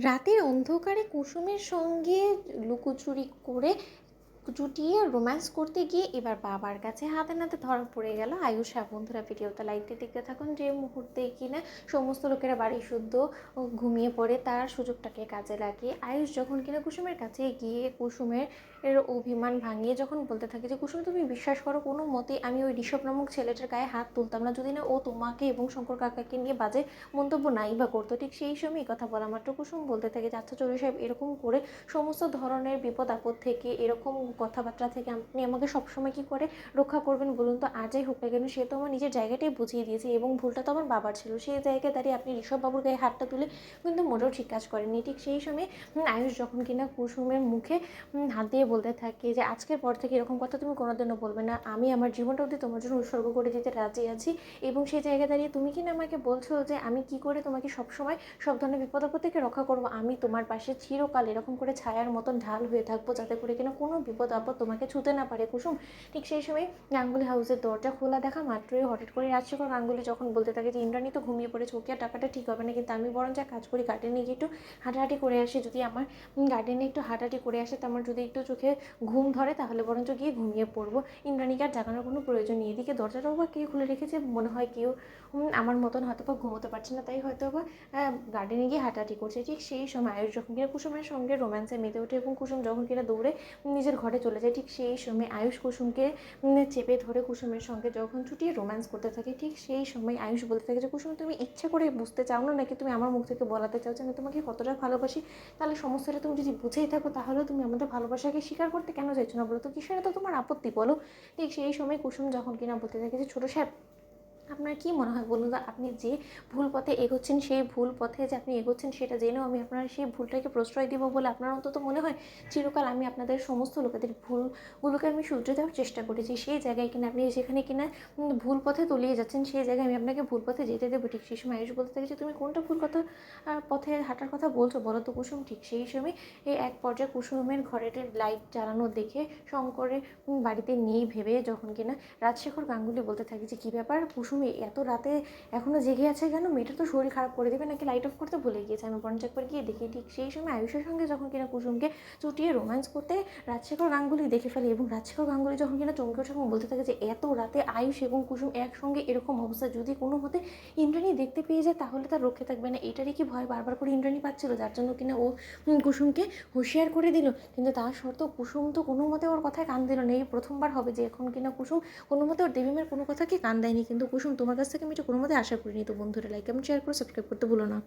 রাতের অন্ধকারে কুসুমের সঙ্গে লুকোচুরি করে চুটিয়ে রোম্যান্স করতে গিয়ে এবার বাবার কাছে হাতে নাতে ধরা পড়ে গেল আয়ুষ। বন্ধুরা, ভিডিওটা লাইকতে দেখতে থাকুন। যে মুহূর্তে কিনা সমস্ত লোকেরা বাড়ি শুদ্ধ ঘুমিয়ে পড়ে, তার সুযোগটাকে কাজে লাগিয়ে আয়ুষ যখন কিনা কুসুমের কাছে গিয়ে কুসুমের অভিমান ভাঙিয়ে যখন বলতে থাকে যে কুসুম, তুমি বিশ্বাস করো, কোনো মতেই আমি ওই ঋষভ নামক ছেলেটার গায়ে হাত তুলতাম না যদি না ও তোমাকে এবং শঙ্কর কাকাকে নিয়ে বাজে মন্তব্য নাই বা করতো। ঠিক সেই সময় কথা বলা মাত্র কুসুম বলতে থাকে যে আচ্ছা চৌধুরী সাহেব, এরকম করে সমস্ত ধরনের বিপদ আপদ থেকে, এরকম কথাবার্তা থেকে আপনি আমাকে সবসময় কি করে রক্ষা করবেন বলুন তো? আজই হোক না কেন, সে তো আমার নিজের জায়গাটাই বুঝিয়ে দিয়েছে এবং ভুলটা তো আমার বাবার ছিল। সেই জায়গায় দাঁড়িয়ে আপনি ঋষভবাবুর গায়ে হাতটা তুলে কিন্তু মোটেও ঠিক কাজ করেননি। ঠিক সেই সময় আয়ুষ যখন কিনা কুসুমের মুখে হাত দিয়ে বলতে থাকে যে আজকের পর থেকে এরকম কথা তুমি কোনোদিনও বলবে না, আমি আমার জীবনটা অবধি তোমার জন্য উৎসর্গ করে দিতে রাজি আছি। এবং সেই জায়গায় দাঁড়িয়ে তুমি কিনা আমাকে বলছো যে আমি কি করে তোমাকে সবসময় সব ধরনের বিপদ আপদ থেকে রক্ষা করবো। আমি তোমার পাশে চিরকাল এরকম করে ছায়ার মতন ঢাল হয়ে থাকবো, যাতে করে কিনা কোনো বিপদ আপদ তোমাকে ছুতে না পারে কুসুম। ঠিক সেই সময় গাঙ্গুলি হাউসের দরজা খোলা দেখা মাত্রই হঠাৎ করে রাজশেখর গাঙ্গুলি যখন বলতে থাকে যে ইন্দ্রাণী তো ঘুমিয়ে পড়েছে, ওকে আর টাকাটা ঠিক হবে না, কিন্তু আমি বরং যা কাজ করি, গার্ডেনে গিয়ে একটু হাঁটাহাঁটি করে আসি। যদি আমার গার্ডেনে একটু হাঁটাহাঁটি করে আসে, তো আমার যদি একটু চোখে ঘুম ধরে, তাহলে বরঞ্চ গিয়ে ঘুমিয়ে পড়বো। ইন্দ্রাণীকে আর জাগানোর কোনো প্রয়োজন নেই। এদিকে দরজাটাও বা কে খুলে রেখেছে, মনে হয় কেউ আমার মতন হয়তো বা ঘুমোতে পারছে না, তাই হয়তো বা গার্ডেনে গিয়ে হাঁটাহাঁটি করছে। ঠিক সেই সময় আয়ুষ যখন কিনা কুসুমের সঙ্গে রোম্যান্সে মেতে ওঠে এবং কুসুম যখন কিনা দৌড়ে নিজের ঘরে চলে যায়, ঠিক সেই সময় আয়ুষ কুসুমকে চেপে ধরে কুসুমের সঙ্গে যখন ছুটিয়ে রোম্যান্স করতে থাকে, ঠিক সেই সময় আয়ুষ বলতে থাকে যে কুসুম, তুমি ইচ্ছে করে বুঝতে চাও না, নাকি তুমি আমার মুখ থেকে বলাতে চাও যে আমি তোমাকে কতটা ভালোবাসি? তাহলে সমস্তটা তুমি যদি বুঝেই থাকো, তাহলেও তুমি আমাদের ভালোবাসাকে স্বীকার করতে কেন চাইছো না বলো তো? কিসের তো তোমার আপত্তি বলো? ঠিক সেই সময় কুসুম যখন কিনা বলতে থাকে যে ছোটো সাহেব, আপনার কি মনে হয় বলুন তো? আপনি যে ভুল পথে এগোচ্ছেন, সেই ভুল পথে যে আপনি এগোচ্ছেন সেটা জেনেও আমি আপনার সেই ভুলটাকে প্রশ্রয় দিব বলে আপনার অন্তত মনে হয়? চিরকাল আমি আপনাদের সমস্ত লোকেদের ভুলগুলোকে আমি শুধরে দেওয়ার চেষ্টা করেছি। সেই জায়গায় কিনা আপনি যেখানে কিনা ভুল পথে তলিয়ে যাচ্ছেন, সেই জায়গায় আমি আপনাকে ভুল পথে যেতে দেবো? ঠিক সেই সময় আয়ুষ বলতে থাকে যে তুমি কোনটা ভুল কথা পথে হাঁটার কথা বলছো বলো তো কুসুম? ঠিক সেই সময় এই এক পর্যায়ে কুসুমের ঘরের লাইট জ্বালানো দেখে শঙ্করের বাড়িতে নেই ভেবে যখন কিনা রাজশেখর গাঙ্গুলি বলতে থাকে যে কী ব্যাপার কুসুম, এত রাতে এখনও জেগে আছে কেন? মেয়েটা তো শরীর খারাপ করে দেবে, নাকি লাইট অফ করতে ভুলে গিয়েছে? আমি বরঞ্চ একবার গিয়ে দেখি। ঠিক সেই সময় আয়ুষের সঙ্গে যখন কিনা কুসুমকে চুটিয়ে রোম্যান্স করতে রাজশেখর গাঙ্গুলি দেখে ফেলে এবং রাজশেখর গাঙ্গুলি যখন কিনা চমকে ওঠে এবং বলতে থাকে যে এত রাতে আয়ুষ এবং কুসুম একসঙ্গে এরকম অবস্থা, যদি কোনো মতে ইন্দ্রাণী দেখতে পেয়ে যায় তাহলে তার রক্ষে থাকবে না। এটারই কি ভয় বারবার করে ইন্দ্রাণী পাচ্ছিল, যার জন্য কিনা ও কুসুমকে হুঁশিয়ার করে দিল? কিন্তু তার সত্ত্বেও কুসুম তো কোনো মতে ওর কথায় কান দিল না। এই প্রথমবার হবে যে এখন কিনা কুসুম কোনো মতে ওর দেবীমের কোনো কথাকে কান দেয়নি। কিন্তু কুসুম, তোমার কাছ থেকে আমি এটা কোনো মতে আশা করিনি। তো বন্ধুরা, লাইক কমেন্ট শেয়ার করে সাবস্ক্রাইব করতে ভুলো না।